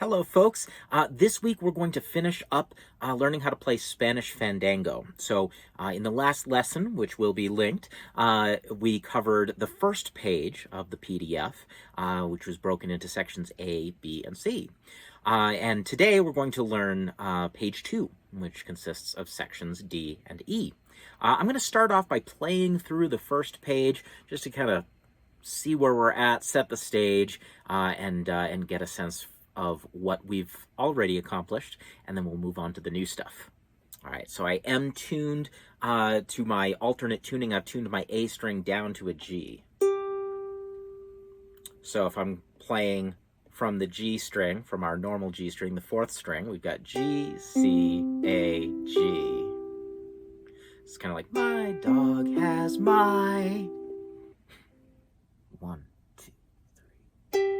Hello, folks. This week we're going to finish up learning how to play Spanish Fandango. So, in the last lesson, which will be linked, we covered the first page of the PDF, which was broken into sections A, B, and C. And today we're going to learn page 2, which consists of sections D and E. I'm going to start off by playing through the first page just to kind of see where we're at, set the stage, and get a sense of what we've already accomplished, and then we'll move on to the new stuff. All right, so I am tuned to my alternate tuning. I've tuned my A string down to a G. So if I'm playing from the G string, from our normal G string, the fourth string, we've got G, C, A, G. It's kind of like, my dog has my... 1, 2, 3.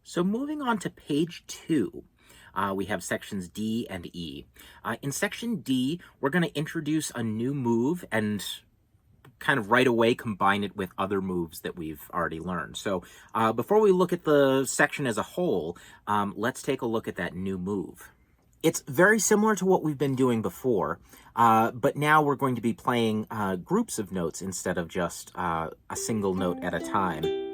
So moving on to page 2, we have sections D and E. In section D, we're going to introduce a new move and kind of right away combine it with other moves that we've already learned. So before we look at the section as a whole, let's take a look at that new move. It's very similar to what we've been doing before, but now we're going to be playing groups of notes instead of just a single note at a time.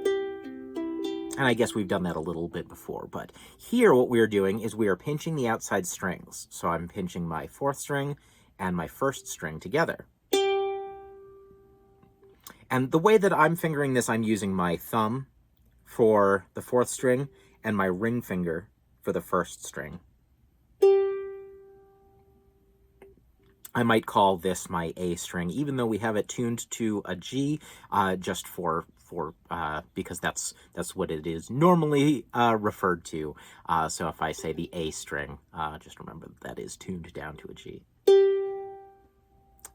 And I guess we've done that a little bit before, but here what we're doing is we are pinching the outside strings. So I'm pinching my fourth string and my first string together. And the way that I'm fingering this, I'm using my thumb for the fourth string and my ring finger for the first string. I might call this my A string, even though we have it tuned to a G, just because that's what it is normally referred to. So if I say the A string, just remember that is tuned down to a G.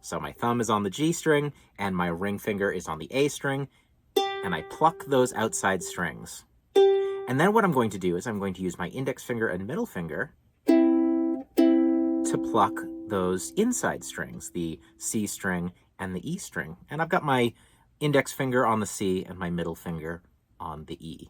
So my thumb is on the G string, and my ring finger is on the A string, and I pluck those outside strings. And then what I'm going to do is I'm going to use my index finger and middle finger to pluck those inside strings, the C string and the E string. And I've got my index finger on the C and my middle finger on the E.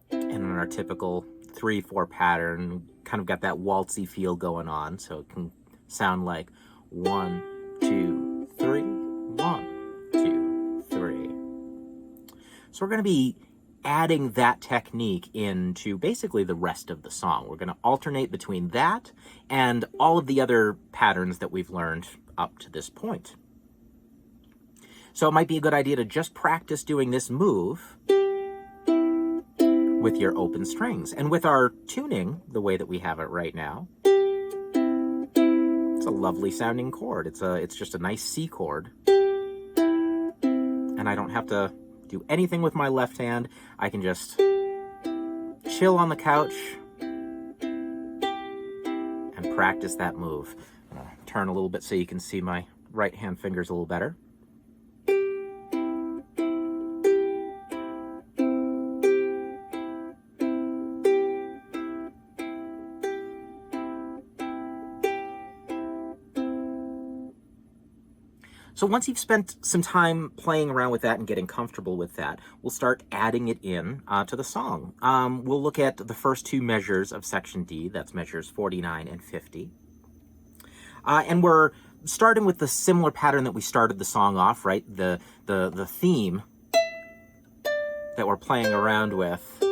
And in our typical 3/4 pattern, kind of got that waltzy feel going on, so it can sound like 1, 2, 3, 1, 2, 3. So we're going to be adding that technique into basically the rest of the song. We're going to alternate between that and all of the other patterns that we've learned up to this point. So it might be a good idea to just practice doing this move with your open strings. And with our tuning, the way that we have it right now, it's a lovely sounding chord. It's just a nice C chord. And I don't have to do anything with my left hand. I can just chill on the couch and practice that move. I'm gonna turn a little bit so you can see my right hand fingers a little better. So once you've spent some time playing around with that and getting comfortable with that, we'll start adding it in to the song. We'll look at the first two measures of section D, that's measures 49 and 50. And we're starting with the similar pattern that we started the song off, right? The theme that we're playing around with,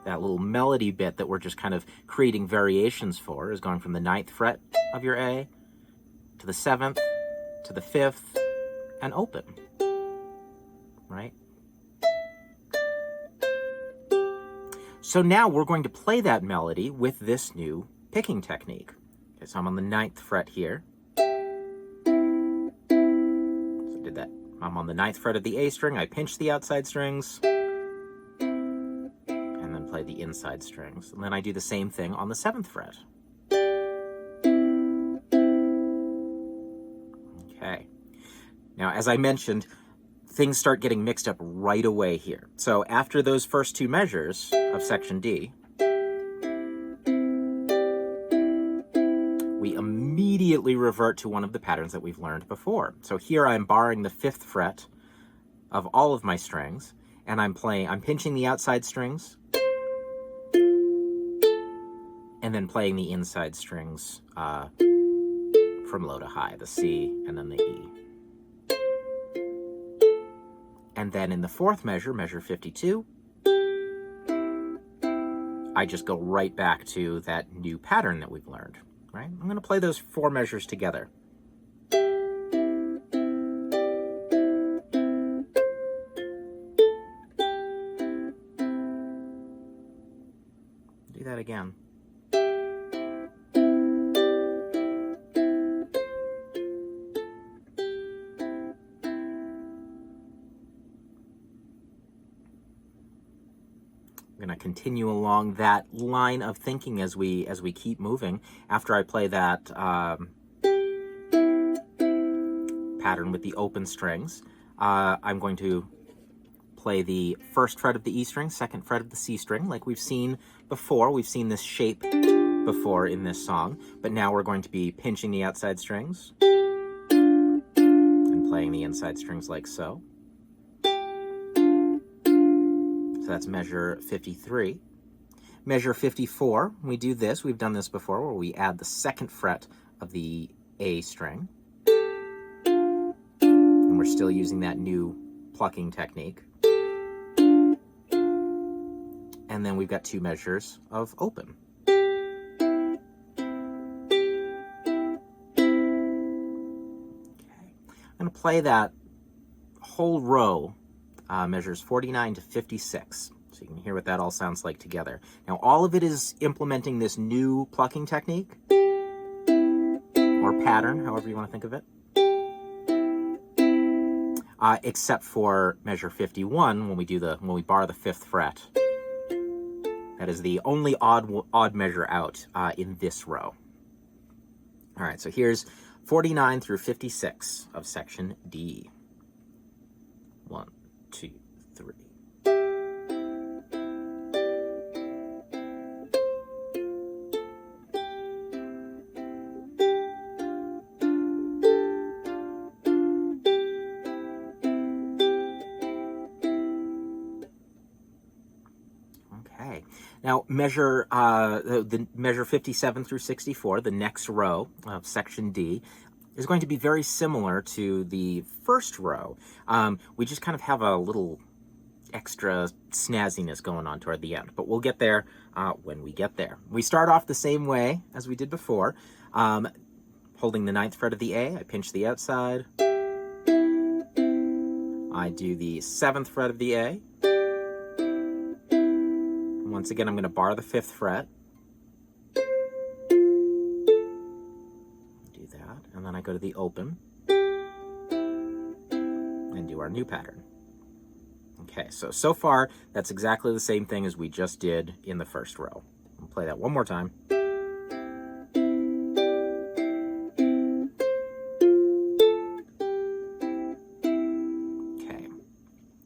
that little melody bit that we're just kind of creating variations for, is going from the 9th fret of your A to the 7th to the 5th and open, right? So now we're going to play that melody with this new picking technique. Okay, so I'm on the 9th fret here. So I did that. I'm on the 9th fret of the A string. I pinch the outside strings and then play the inside strings. And then I do the same thing on the 7th fret. Okay. Now, as I mentioned, things start getting mixed up right away here. So after those first two measures of section D, we immediately revert to one of the patterns that we've learned before. So here I'm barring the 5th fret of all of my strings, and I'm pinching the outside strings, and then playing the inside strings from low to high, the C and then the E. And then in the 4th measure, measure 52, I just go right back to that new pattern that we've learned, right? I'm going to play those 4 measures together. Do that again. I'm going to continue along that line of thinking as we keep moving. After I play that pattern with the open strings, I'm going to play the 1st fret of the E string, 2nd fret of the C string, like we've seen before. We've seen this shape before in this song, but now we're going to be pinching the outside strings and playing the inside strings like so. So that's measure 53. Measure 54, we do this. We've done this before, where we add the 2nd fret of the A string. And we're still using that new plucking technique. And then we've got 2 measures of open. Okay. I'm going to play that whole row, measures 49 to 56. So you can hear what that all sounds like together. Now, all of it is implementing this new plucking technique, or pattern, however you want to think of it, except for measure 51, when we bar the 5th fret. That is the only odd measure out in this row. All right, so here's 49 through 56 of section D. 1, 2, 3. Okay. Now measure the measure 57 through 64, the next row of section D, is going to be very similar to the first row. We just kind of have a little extra snazziness going on toward the end, but we'll get there when we get there. We start off the same way as we did before, holding the 9th fret of the A. I pinch the outside. I do the 7th fret of the A. Once again, I'm going to bar the 5th fret. Do that, and then I go to the open and do our new pattern. Okay, so far, that's exactly the same thing as we just did in the first row. I'll play that one more time. Okay,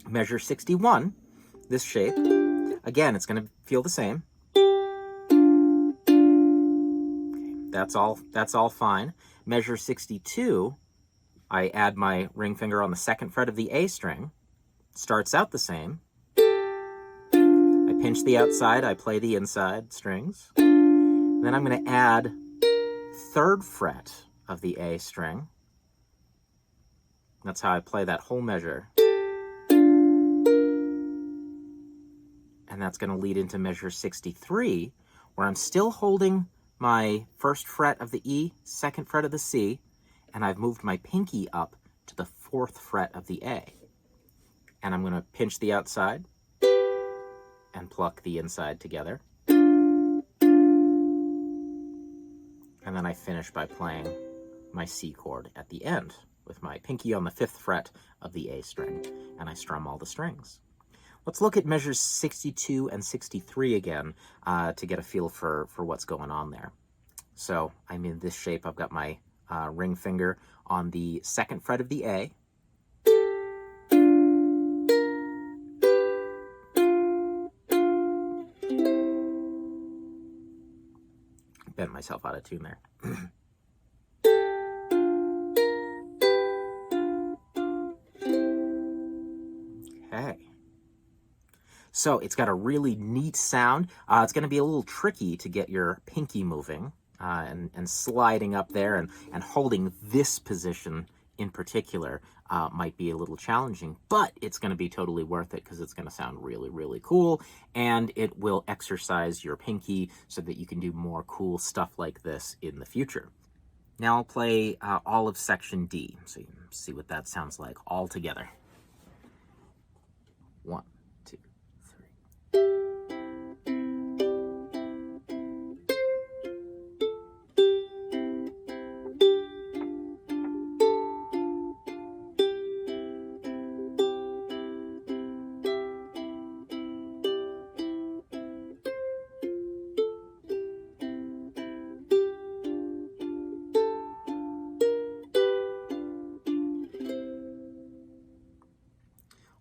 measure 61, this shape. Again, it's going to feel the same. Okay, that's all fine. Measure 62, I add my ring finger on the 2nd fret of the A string. Starts out the same. I pinch the outside, I play the inside strings. Then I'm going to add 3rd fret of the A string. That's how I play that whole measure. And that's going to lead into measure 63, where I'm still holding my first fret of the E, second fret of the C, and I've moved my pinky up to the fourth fret of the A. And I'm going to pinch the outside and pluck the inside together. And then I finish by playing my C chord at the end with my pinky on the fifth fret of the A string, and I strum all the strings. Let's look at measures 62 and 63 again to get a feel for what's going on there. So I'm in this shape. I've got my ring finger on the second fret of the A. Bent myself out of tune there. Okay. So it's got a really neat sound. It's going to be a little tricky to get your pinky moving and sliding up there and holding this position in particular might be a little challenging, but it's going to be totally worth it because it's going to sound really, really cool, and it will exercise your pinky so that you can do more cool stuff like this in the future. Now I'll play all of section D, so you can see what that sounds like all together. 1, 2, 3.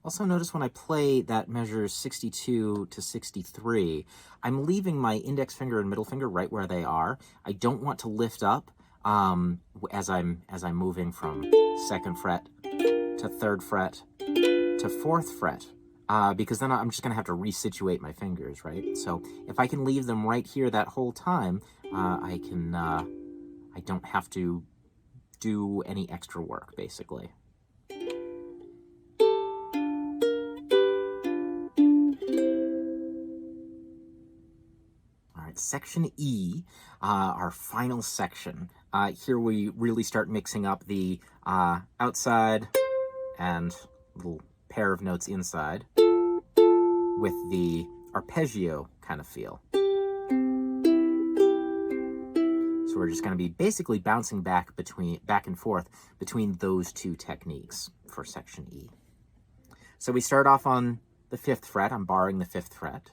Also notice when I play that measure 62 to 63, I'm leaving my index finger and middle finger right where they are. I don't want to lift up as I'm moving from second fret to third fret to fourth fret, because then I'm just going to have to resituate my fingers, right? So if I can leave them right here that whole time, I don't have to do any extra work, basically. Section E, our final section. Here we really start mixing up the outside and little pair of notes inside with the arpeggio kind of feel. So we're just going to be basically bouncing back and forth between those two techniques for section E. So we start off on the 5th fret. I'm barring the 5th fret.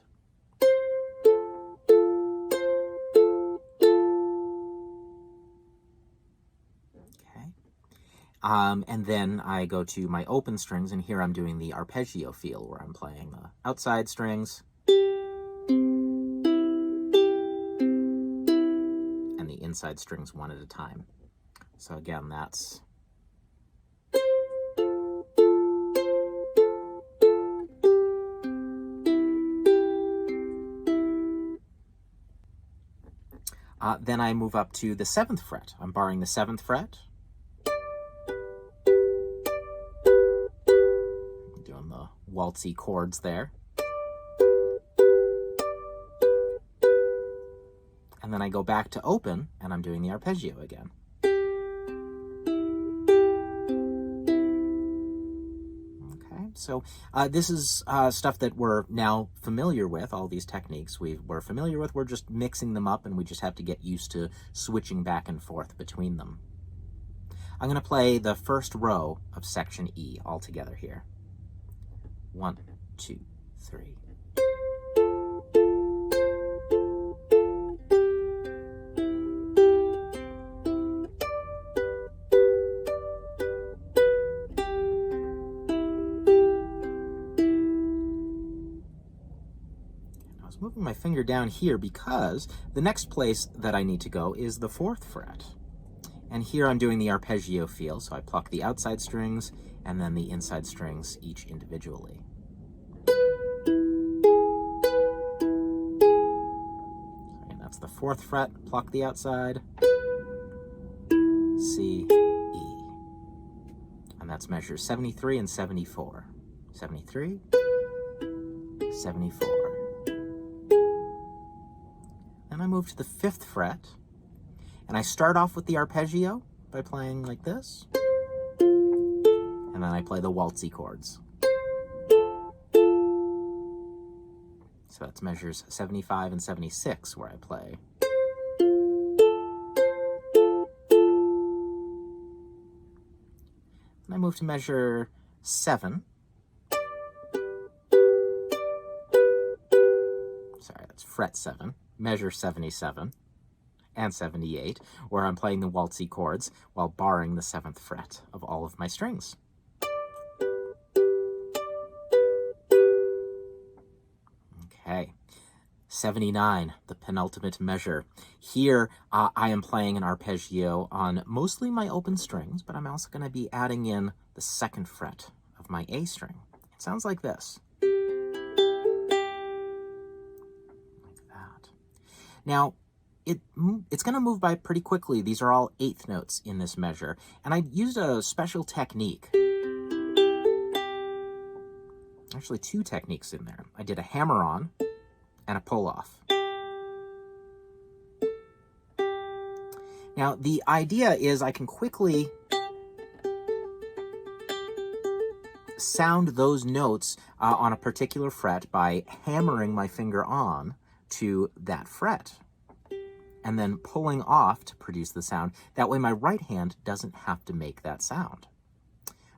And then I go to my open strings, and here I'm doing the arpeggio feel, where I'm playing the outside strings and the inside strings one at a time. So again, that's... then I move up to the 7th fret. I'm barring the 7th fret. Waltzy chords there. And then I go back to open, and I'm doing the arpeggio again. Okay, so this is stuff that we're now familiar with, all these techniques we're familiar with. We're just mixing them up, and we just have to get used to switching back and forth between them. I'm going to play the first row of section E all together here. 1, 2, 3. I was moving my finger down here because the next place that I need to go is the 4th fret. And here I'm doing the arpeggio feel, so I pluck the outside strings and then the inside strings each individually. And that's the 4th fret, pluck the outside, that's measures 73 and 74. 73, 74. Then I move to the 5th fret, and I start off with the arpeggio by playing like this, and then I play the waltzy chords. So that's measures 75 and 76 where I play. And I move to measure 7. Sorry, that's fret 7. Measure 77 and 78, where I'm playing the waltzy chords while barring the 7th fret of all of my strings. Okay, 79, the penultimate measure. Here, I am playing an arpeggio on mostly my open strings, but I'm also going to be adding in the 2nd fret of my A string. It sounds like this. Like that. Now, it's going to move by pretty quickly. These are all 8th notes in this measure, and I used a special technique. Actually, 2 techniques in there. I did a hammer-on and a pull-off. Now, the idea is I can quickly sound those notes on a particular fret by hammering my finger on to that fret and then pulling off to produce the sound. That way my right hand doesn't have to make that sound.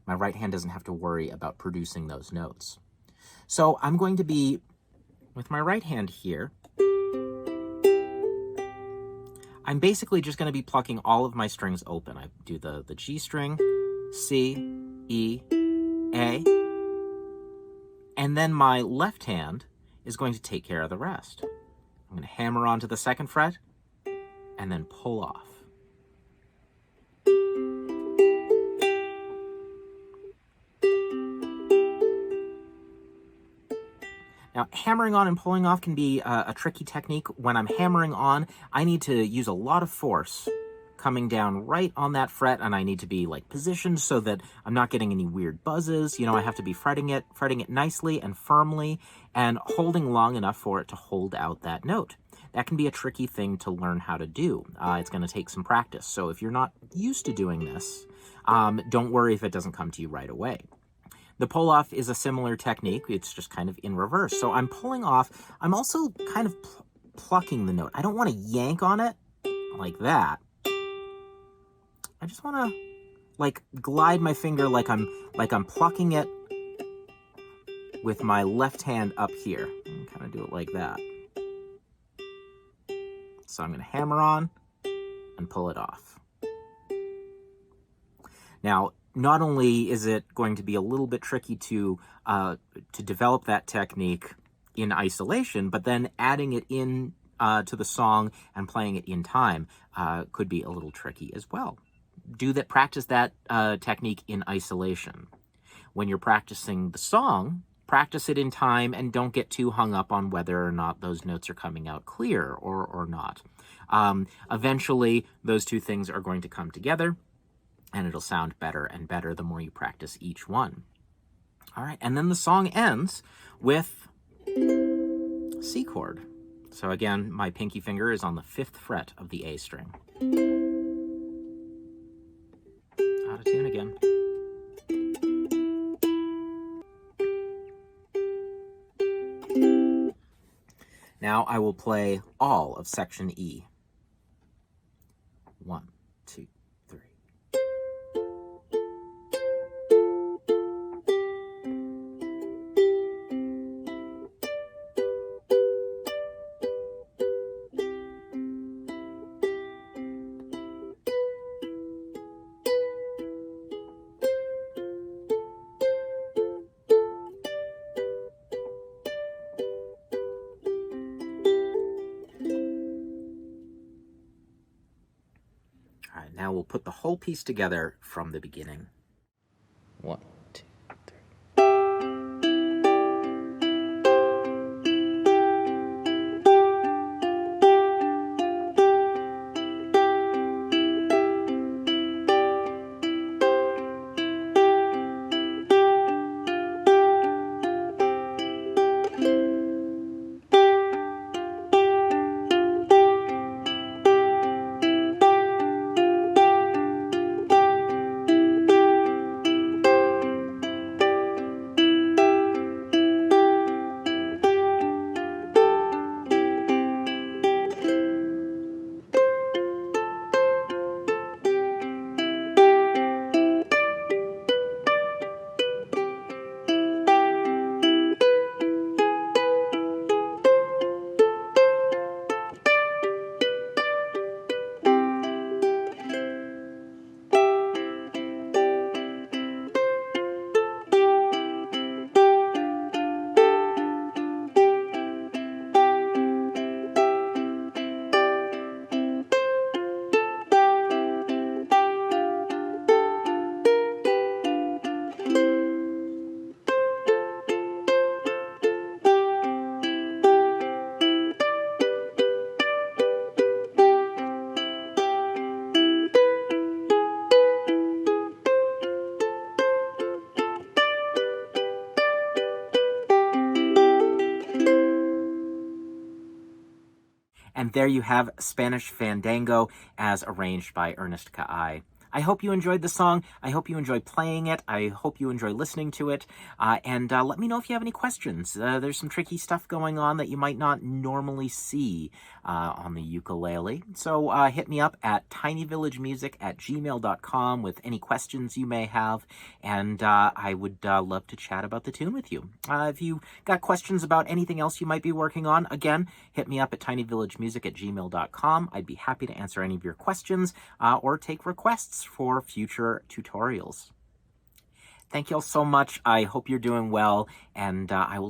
My right hand doesn't have to worry about producing those notes. So I'm going to be, with my right hand here, I'm basically just going to be plucking all of my strings open. I do the G string, C, E, A, and then my left hand is going to take care of the rest. I'm going to hammer onto the 2nd fret and then pull off. Now, hammering on and pulling off can be a tricky technique. When I'm hammering on, I need to use a lot of force coming down right on that fret, and I need to be like positioned so that I'm not getting any weird buzzes. You know, I have to be fretting it nicely and firmly and holding long enough for it to hold out that note. That can be a tricky thing to learn how to do. It's going to take some practice. So if you're not used to doing this, don't worry if it doesn't come to you right away. The pull-off is a similar technique. It's just kind of in reverse. So I'm pulling off. I'm also kind of plucking the note. I don't want to yank on it like that. I just want to like glide my finger like I'm plucking it with my left hand up here. And kind of do it like that. So I'm going to hammer on and pull it off. Now, not only is it going to be a little bit tricky to develop that technique in isolation, but then adding it in to the song and playing it in time could be a little tricky as well. Practice that technique in isolation. When you're practicing the song, practice it in time and don't get too hung up on whether or not those notes are coming out clear or not. Eventually, those two things are going to come together, and it'll sound better and better the more you practice each one. All right, and then the song ends with C chord. So again, my pinky finger is on the 5th fret of the A string. Out of tune again. Now I will play all of section E. 1, 2, 3. All right, now we'll put the whole piece together from the beginning. 1, 2, 3. there you have Spanish Fandango as arranged by Ernest Caay. I hope you enjoyed the song. I hope you enjoy playing it. I hope you enjoy listening to it. And let me know if you have any questions. There's some tricky stuff going on that you might not normally see on the ukulele. So hit me up at tinyvillagemusic@gmail.com with any questions you may have. And I would love to chat about the tune with you. If you got questions about anything else you might be working on, again, hit me up at tinyvillagemusic@gmail.com. I'd be happy to answer any of your questions or take requests for future tutorials. Thank you all so much. I hope you're doing well, and I will